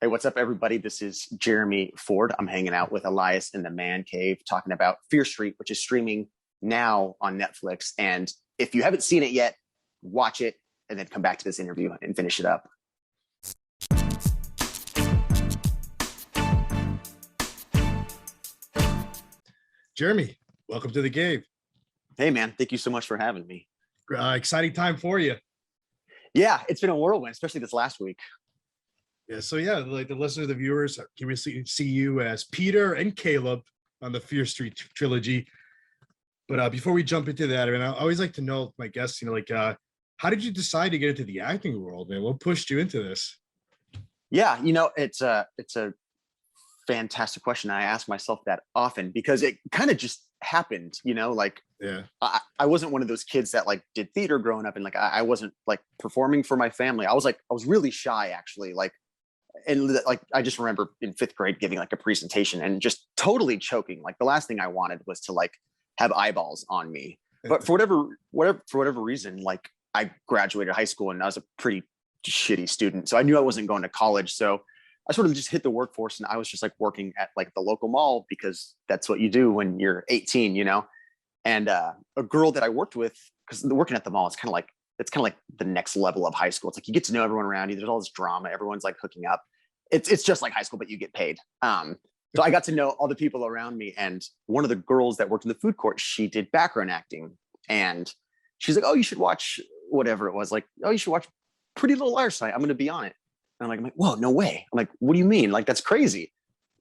Hey, what's up, everybody? This is Jeremy Ford. I'm hanging out with Elias in the man cave talking about Fear Street, which is streaming now on Netflix. And if you haven't seen it yet, watch it and then come back to this interview and finish it up. Jeremy, welcome to the cave. Hey, man, thank you so much for having me. Exciting time for you. Yeah, it's been a whirlwind, especially this last week. Yeah, so like the listeners, the viewers can we see you as Peter and Caleb on the Fear Street Trilogy. But before we jump into that, I mean, I always like to know my guests, how did you decide to get into the acting world, man? What pushed you into this? Yeah, it's a fantastic question. I ask myself that often because it kind of just happened, Yeah. I wasn't one of those kids that like did theater growing up and like I wasn't like performing for my family. I was really shy actually, and like I just remember in fifth grade giving like a presentation and just totally choking. Like the last thing I wanted was to like have eyeballs on me. But for whatever reason, like I graduated high school and I was a pretty shitty student. So I knew I wasn't going to college. So I sort of just hit the workforce and I was just like working at like the local mall because that's what you do when you're 18, and a girl that I worked with, because working at the mall is kind of like the next level of high school. It's like you get to know everyone around you. There's all this drama. Everyone's like hooking up. It's just like high school, but you get paid. So I got to know all the people around me. And one of the girls that worked in the food court, she did background acting. And she's like, oh, you should watch whatever it was. Like, oh, you should watch Pretty Little Liars tonight. I'm going to be on it. And I'm like, whoa, no way. I'm like, what do you mean? Like, that's crazy.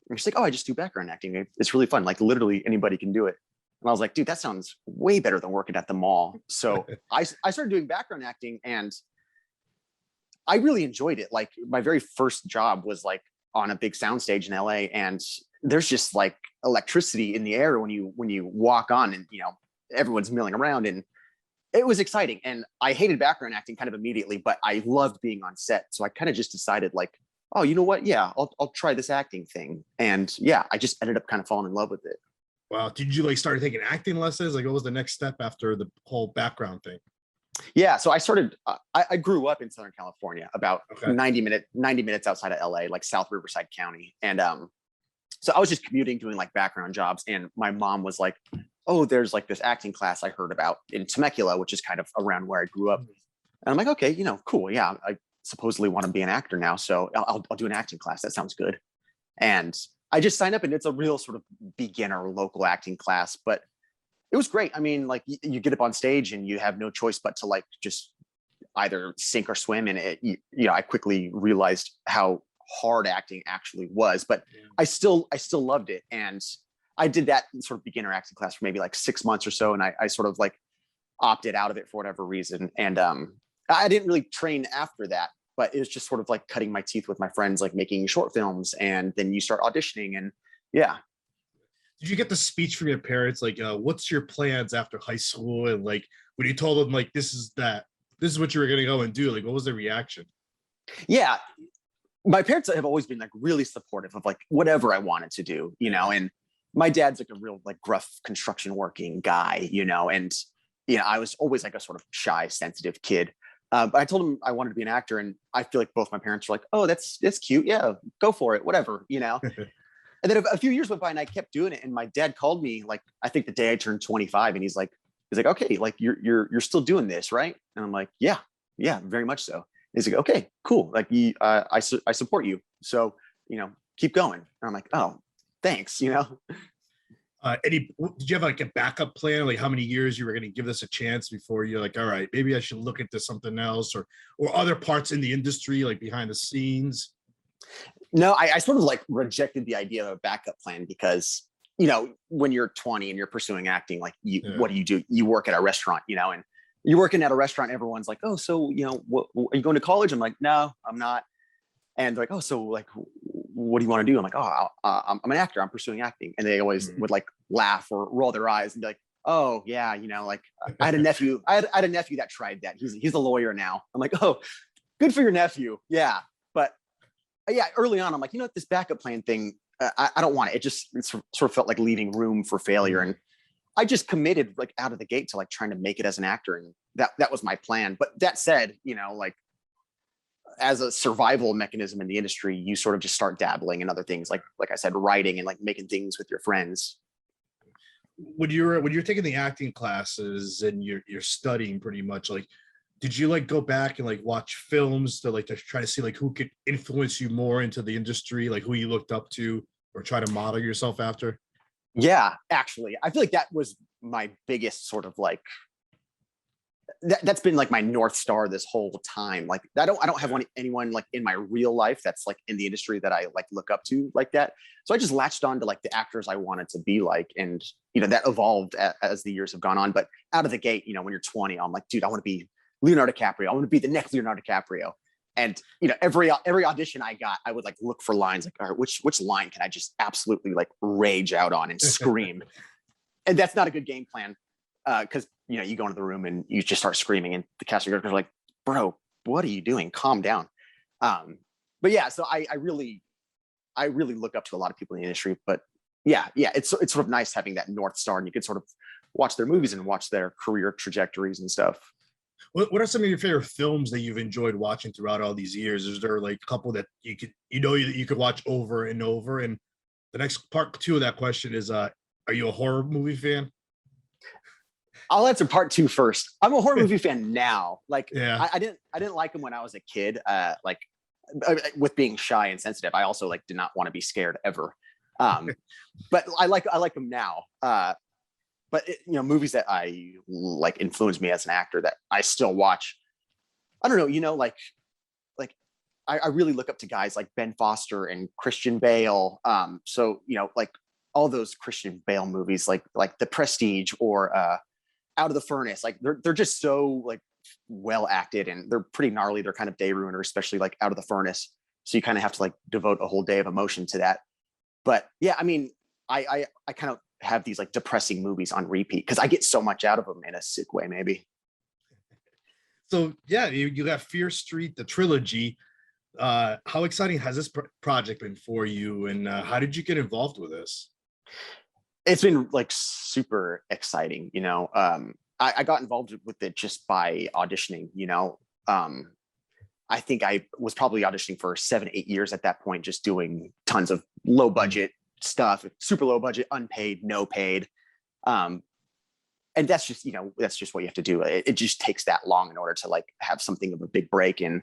And she's like, oh, I just do background acting. It's really fun. Like literally anybody can do it. And I was like, dude, that sounds way better than working at the mall. So I started doing background acting and I really enjoyed it. Like my very first job was like on a big soundstage in LA, and there's just like electricity in the air when you walk on, and everyone's milling around, and it was exciting. And I hated background acting kind of immediately, but I loved being on set. So I kind of just decided like, oh, you know what? Yeah, I'll try this acting thing. And yeah, I just ended up kind of falling in love with it. Wow. Did you like start taking acting lessons? Like what was the next step after the whole background thing? Yeah, so I started. I grew up in Southern California, about Okay. 90 minutes outside of LA, like South Riverside County, and so I was just commuting, doing like background jobs. And my mom was like, "Oh, there's like this acting class I heard about in Temecula, which is kind of around where I grew up." And I'm like, "Okay, cool. Yeah, I supposedly want to be an actor now, so I'll do an acting class. That sounds good." And I just signed up, and it's a real sort of beginner local acting class, but it was great. I mean, like you get up on stage and you have no choice but to like just either sink or swim. And I quickly realized how hard acting actually was, but I still loved it. And I did that sort of beginner acting class for maybe like 6 months or so. And I sort of like opted out of it for whatever reason. And I didn't really train after that, but it was just sort of like cutting my teeth with my friends, like making short films. And then you start auditioning, and yeah. Did you get the speech from your parents? Like, what's your plans after high school? And like, when you told them like, this is what you were going to go and do, like, what was the reaction? Yeah. My parents have always been like really supportive of like whatever I wanted to do, and my dad's like a real like gruff construction working guy, and, I was always like a sort of shy, sensitive kid. But I told him I wanted to be an actor, and I feel like both my parents were like, oh, that's cute. Yeah, go for it. Whatever, And then a few years went by and I kept doing it. And my dad called me like, I think the day I turned 25, and he's like, okay, like you're still doing this, right? And I'm like, yeah, very much so. And he's like, okay, cool. Like I support you. So, keep going. And I'm like, oh, thanks. Did you have like a backup plan? Like how many years you were going to give this a chance before you're like, all right, maybe I should look into something else or other parts in the industry, like behind the scenes? No, I sort of like rejected the idea of a backup plan because, when you're 20 and you're pursuing acting, like what do? You work at a restaurant, and you're working at a restaurant. Everyone's like, oh, so, what, are you going to college? I'm like, no, I'm not. And they're like, oh, so like, what do you want to do? I'm like, oh, I'm an actor. I'm pursuing acting. And they always would like laugh or roll their eyes and be like, oh yeah. Like I had a nephew that tried that. He's a lawyer now. I'm like, oh, good for your nephew. Yeah. But yeah, early on, I'm like, this backup plan thing, I don't want it. It sort of felt like leaving room for failure. And I just committed like out of the gate to like trying to make it as an actor. And that was my plan. But that said, like as a survival mechanism in the industry, you sort of just start dabbling in other things, like I said, writing and like making things with your friends. When you're taking the acting classes and you're studying pretty much, like, did you like go back and like watch films to try to see like who could influence you more into the industry, like who you looked up to or try to model yourself after? Yeah, actually, I feel like that was my biggest sort of like that's been like my North Star this whole time. Like I don't have anyone like in my real life that's like in the industry that I like look up to like that. So I just latched on to like the actors I wanted to be like, and that evolved as the years have gone on. But out of the gate, when you're 20, I'm like, dude, I want to be Leonardo DiCaprio. I want to be the next Leonardo DiCaprio. And every audition I got, I would like look for lines like, all right, which line can I just absolutely like rage out on and scream? And that's not a good game plan, because you go into the room and you just start screaming, and the casting directors are like, bro, what are you doing? Calm down. But yeah, so I really look up to a lot of people in the industry. But yeah, it's sort of nice having that North Star, and you could sort of watch their movies and watch their career trajectories and stuff. What are some of your favorite films that you've enjoyed watching throughout all these years? Is there like a couple that you could watch over and over? And the next part two of that question is, are you a horror movie fan? I'll answer part two first. I'm a horror movie fan now. Like, yeah, I didn't like them when I was a kid. Like, with being shy and sensitive, I also like did not want to be scared ever. But I like them now. But movies that I like influenced me as an actor that I still watch. I don't know, like I really look up to guys like Ben Foster and Christian Bale. So like all those Christian Bale movies, like The Prestige or Out of the Furnace, like they're just so like well acted, and they're pretty gnarly. They're kind of day ruiners, especially like Out of the Furnace. So you kind of have to like devote a whole day of emotion to that. But yeah, I mean, I kind of have these like depressing movies on repeat because I get so much out of them in a sick way, maybe. So yeah, you got Fear Street, the trilogy. How exciting has this project been for you, and how did you get involved with this? It's been like super exciting. I got involved with it just by auditioning. I think I was probably auditioning for 7-8 years at that point, just doing tons of low budget stuff, super low budget, unpaid, no paid. And that's just what you have to do. It just takes that long in order to like have something of a big break. And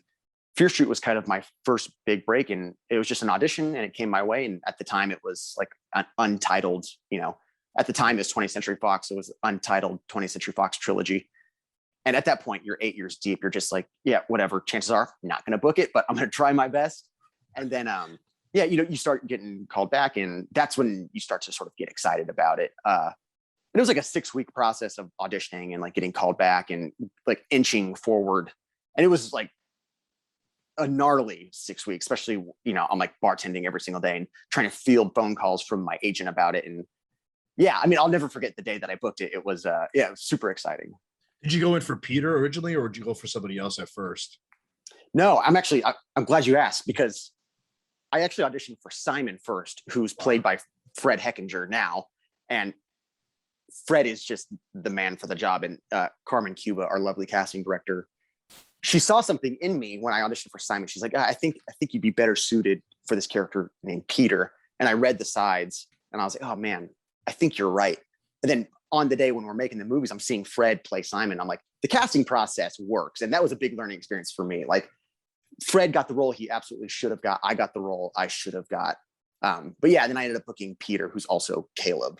Fear Street was kind of my first big break, and it was just an audition, and it came my way. And at the time it was like an untitled, at the time it was 20th Century Fox. It was untitled 20th Century Fox trilogy. And at that point, you're 8 years deep. You're just like, yeah, whatever. Chances are I'm not going to book it, but I'm going to try my best. And then, you start getting called back, and that's when you start to sort of get excited about it. And it was like a 6-week process of auditioning and like getting called back and like inching forward. And it was like a gnarly 6 weeks, especially, I'm like bartending every single day and trying to field phone calls from my agent about it. And yeah, I mean, I'll never forget the day that I booked it. It was, it was super exciting. Did you go in for Peter originally, or did you go for somebody else at first? No, I'm glad you asked, because I actually auditioned for Simon first, who's played by Fred Heckinger now. And Fred is just the man for the job. And Carmen Cuba, our lovely casting director, she saw something in me when I auditioned for Simon. She's like, I think you'd be better suited for this character named Peter. And I read the sides and I was like, oh man, I think you're right. And then on the day when we're making the movies, I'm seeing Fred play Simon. I'm like, the casting process works. And that was a big learning experience for me. Like, Fred got the role he absolutely should have got. I got the role I should have got. But yeah, then I ended up booking Peter, who's also Caleb.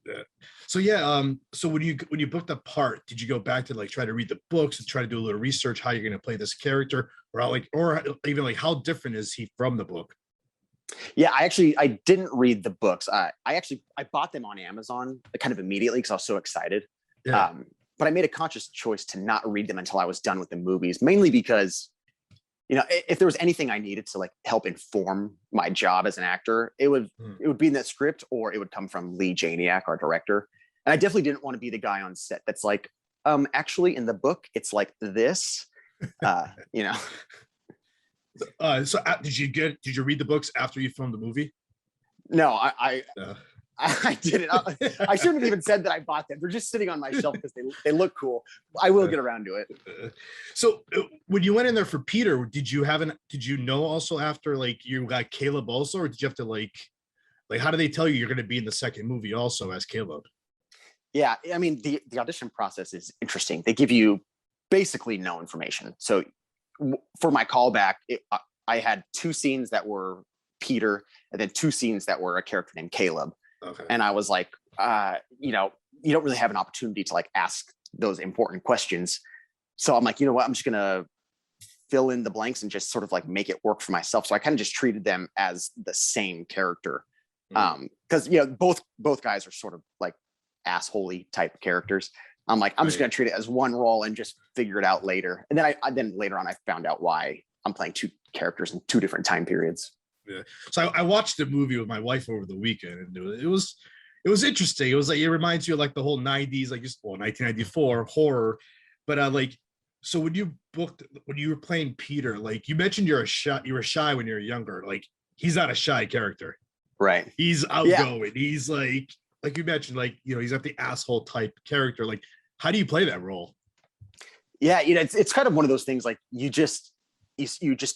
Yeah. So yeah, so when you booked the part, did you go back to like try to read the books and try to do a little research how you're going to play this character, or even like how different is he from the book? Yeah, I didn't read the books. I bought them on Amazon kind of immediately because I was so excited. Yeah. But I made a conscious choice to not read them until I was done with the movies, mainly because, if there was anything I needed to like help inform my job as an actor, it would be in that script, or it would come from Lee Janiak, our director. And I definitely didn't want to be the guy on set that's like, actually in the book, it's like this, So did you read the books after you filmed the movie? No, I didn't. I shouldn't have even said that I bought them. They're just sitting on my shelf because they look cool. I will get around to it. So when you went in there for Peter, did you know also after like you got Caleb also, or did you have to like how do they tell you you're going to be in the second movie also as Caleb? Yeah, I mean the audition process is interesting. They give you basically no information. So for my callback, I had 2 scenes that were Peter and then 2 scenes that were a character named Caleb. Okay. And I was like, you don't really have an opportunity to like ask those important questions. So I'm like, you know what? I'm just going to fill in the blanks and just sort of like make it work for myself. So I kind of just treated them as the same character. Because, both guys are sort of like assholey type characters. I'm like, I'm just going to treat it as one role and just figure it out later. And then then later on, I found out why I'm playing 2 characters in 2 different time periods. Yeah. So I watched the movie with my wife over the weekend, and it was interesting. It was like, it reminds you of like the whole 90s, like 1994 horror. But so when you were playing Peter, like you mentioned you were shy when you were younger. Like he's not a shy character. Right. He's outgoing. Yeah. He's like you mentioned, like, he's got the asshole type character. Like, how do you play that role? Yeah, it's kind of one of those things like you just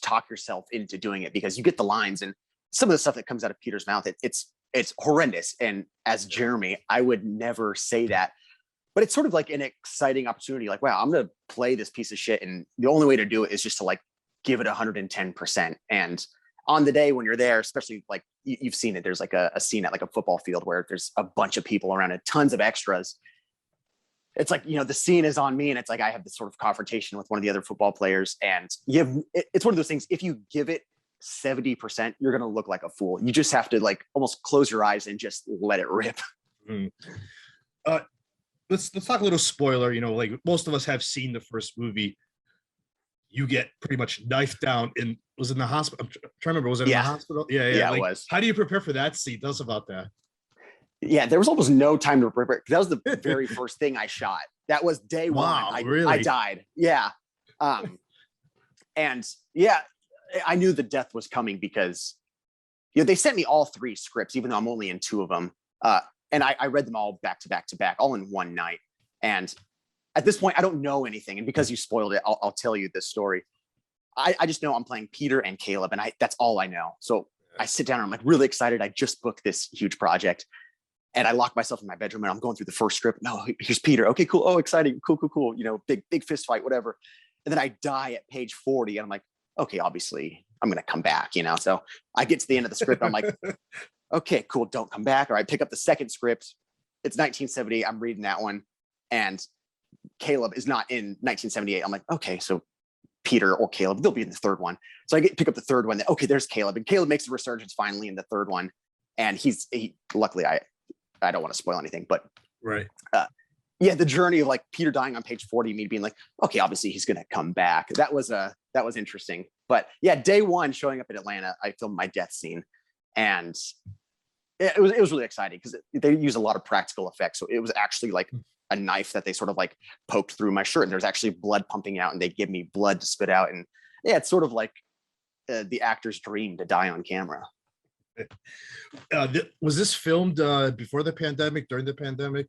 talk yourself into doing it because you get the lines, and some of the stuff that comes out of Peter's mouth, it's horrendous. And as Jeremy, I would never say that, but it's sort of like an exciting opportunity. Like, wow, I'm going to play this piece of shit. And the only way to do it is just to like give it 110%. And on the day when you're there, especially like you've seen it, there's like a scene at like a football field where there's a bunch of people around it, tons of extras. It's like, the scene is on me, and it's like I have this sort of confrontation with one of the other football players, and it's one of those things. If you give it 70%, you're going to look like a fool. You just have to like almost close your eyes and just let it rip. Let's talk a little spoiler. Like most of us have seen the first movie. You get pretty much knifed down was in the hospital. I'm trying to remember. Was it in the hospital? Yeah. Like, it was. How do you prepare for that scene? Tell us about that. Yeah, there was almost no time to prepare. That was the very first thing I shot. That was day one. I died. Yeah. And yeah, I knew the death was coming because they sent me all 3 scripts, even though I'm only in 2 of them. And I read them all back to back to back, all in one night. And at this point, I don't know anything. And because you spoiled it, I'll tell you this story. I just know I'm playing Peter and Caleb, and that's all I know. So I sit down and I'm like really excited. I just booked this huge project. And I lock myself in my bedroom and I'm going through the first script. No, here's Peter. Okay, cool. Oh, exciting. Cool. Big fist fight, whatever. And then I die at page 40. And I'm like, okay, obviously I'm going to come back, So I get to the end of the script. I'm like, okay, cool. Don't come back. Or I pick up the second script. It's 1978. I'm reading that one. And Caleb is not in 1978. I'm like, okay, so Peter or Caleb, they'll be in the third one. So I pick up the third one. Okay, there's Caleb. And Caleb makes a resurgence finally in the third one. And he luckily, I don't want to spoil anything, but right. The journey of like Peter dying on page 40, me being like, okay, obviously he's going to come back. That was interesting. But yeah, day one showing up in Atlanta, I filmed my death scene, and it was really exciting because they use a lot of practical effects. So it was actually like a knife that they sort of like poked through my shirt, and there's actually blood pumping out, and they give me blood to spit out. And yeah, it's sort of like the actor's dream to die on camera. Was this filmed before the pandemic, during the pandemic?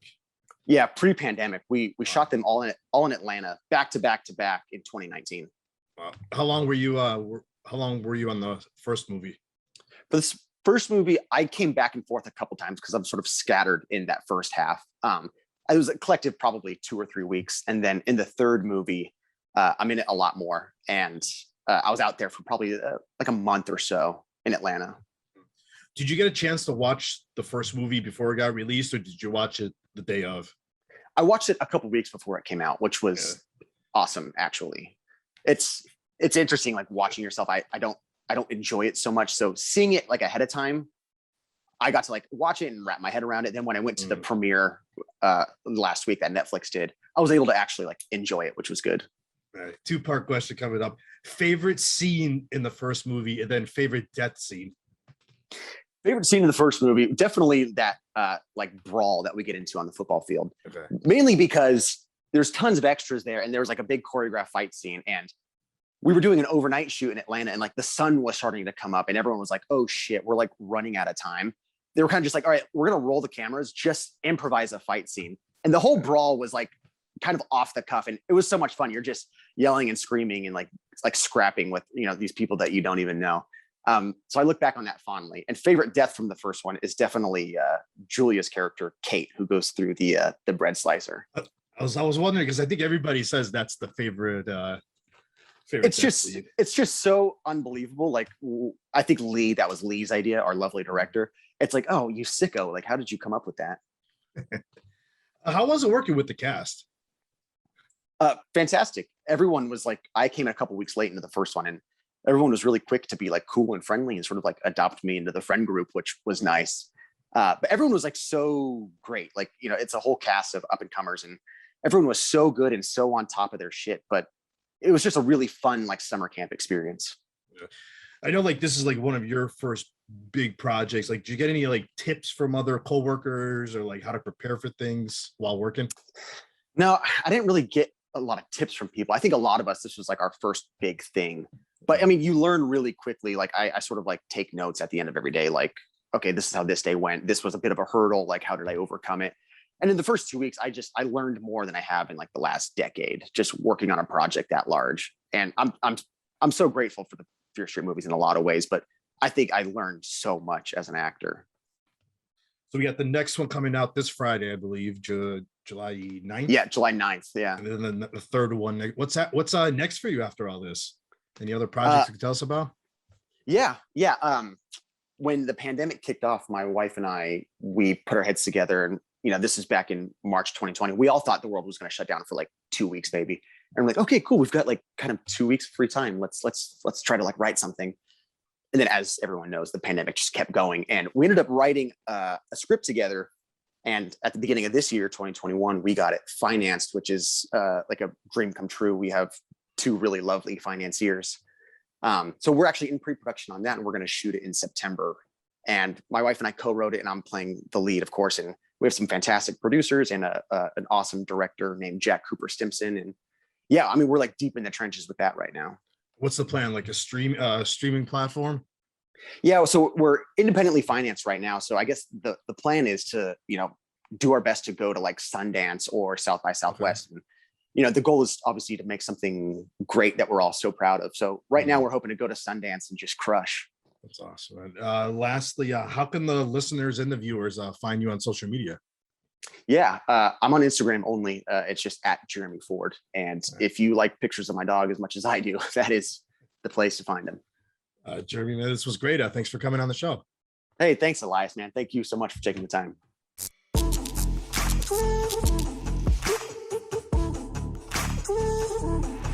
Yeah, pre-pandemic. We shot them all in Atlanta, back to back in 2019. Wow. How long were you on the first movie? For this first movie, I came back and forth a couple times because I'm sort of scattered in that first half. It was a collective probably 2 or 3 weeks, and then in the third movie, I'm in it a lot more, and I was out there for probably like a month or so in Atlanta. Did you get a chance to watch the first movie before it got released, or did you watch it the day of? I watched it a couple weeks before it came out, which was awesome. Actually, it's interesting, like watching yourself. I don't enjoy it so much. So seeing it like ahead of time, I got to like watch it and wrap my head around it. Then when I went to the premiere last week that Netflix did, I was able to actually like enjoy it, which was good. All right, 2-part question coming up. Favorite scene in the first movie, and then favorite death scene. Favorite scene in the first movie, definitely that like brawl that we get into on the football field. Okay. Mainly because there's tons of extras there, and there was like a big choreographed fight scene, and we were doing an overnight shoot in Atlanta, and like the sun was starting to come up, and everyone was like, "Oh shit, we're like running out of time." they were kind of just like, all right, we're going to roll the cameras, just improvise a fight scene. And the whole brawl was like kind of off the cuff. And it was so much fun. You're just yelling and screaming and like scrapping with, these people that you don't even know. So I look back on that fondly. And favorite death from the first one is definitely Julia's character, Kate, who goes through the bread slicer. I was wondering, because I think everybody says that's the favorite. It's just so unbelievable. Like, I think that was Lee's idea, our lovely director. It's like, oh, you sicko. Like, how did you come up with that? How was it working with the cast? Fantastic. Everyone was like, I came in a couple weeks late into the first one, and everyone was really quick to be like cool and friendly and sort of like adopt me into the friend group, which was nice. But everyone was like so great. Like, it's a whole cast of up and comers, and everyone was so good and so on top of their shit. But it was just a really fun like summer camp experience. Yeah. I know like this is like one of your first big projects. Like, did you get any like tips from other coworkers or like how to prepare for things while working? No, I didn't really get a lot of tips from people. I think a lot of us, this was like our first big thing. But I mean, you learn really quickly. Like I sort of like take notes at the end of every day. Like, okay, this is how this day went. This was a bit of a hurdle. Like, how did I overcome it? And in the first 2 weeks, I learned more than I have in like the last decade, just working on a project that large. And I'm so grateful for the Fear Street movies in a lot of ways, but I think I learned so much as an actor. So we got the next one coming out this Friday, I believe, July 9th. Yeah, July 9th. Yeah. And then the third one. What's next for you after all this? Any other projects you can tell us about? Yeah. When the pandemic kicked off, my wife and we put our heads together, and this is back in March 2020. We all thought the world was going to shut down for like 2 weeks, maybe. And we're like, okay, cool. We've got like kind of 2 weeks of free time. Let's try to like write something. And then, as everyone knows, the pandemic just kept going, and we ended up writing a script together. And at the beginning of this year, 2021, we got it financed, which is like a dream come true. We have 2 really lovely financiers. So we're actually in pre-production on that, and we're going to shoot it in September. And my wife and I co-wrote it, and I'm playing the lead, of course. And we have some fantastic producers and an awesome director named Jack Cooper Stimson. And yeah, I mean, we're like deep in the trenches with that right now. What's the plan? Like a streaming platform? Yeah, so we're independently financed right now. So I guess the plan is to, do our best to go to like Sundance or South by Southwest. Okay. And, the goal is obviously to make something great that we're all so proud of. So right now we're hoping to go to Sundance and just crush. That's awesome. And lastly, how can the listeners and the viewers find you on social media? Yeah, I'm on Instagram only. It's just at Jeremy Ford. And if you like pictures of my dog as much as I do, that is the place to find him. Jeremy, this was great. Thanks for coming on the show. Hey, thanks, Elias, man. Thank you so much for taking the time.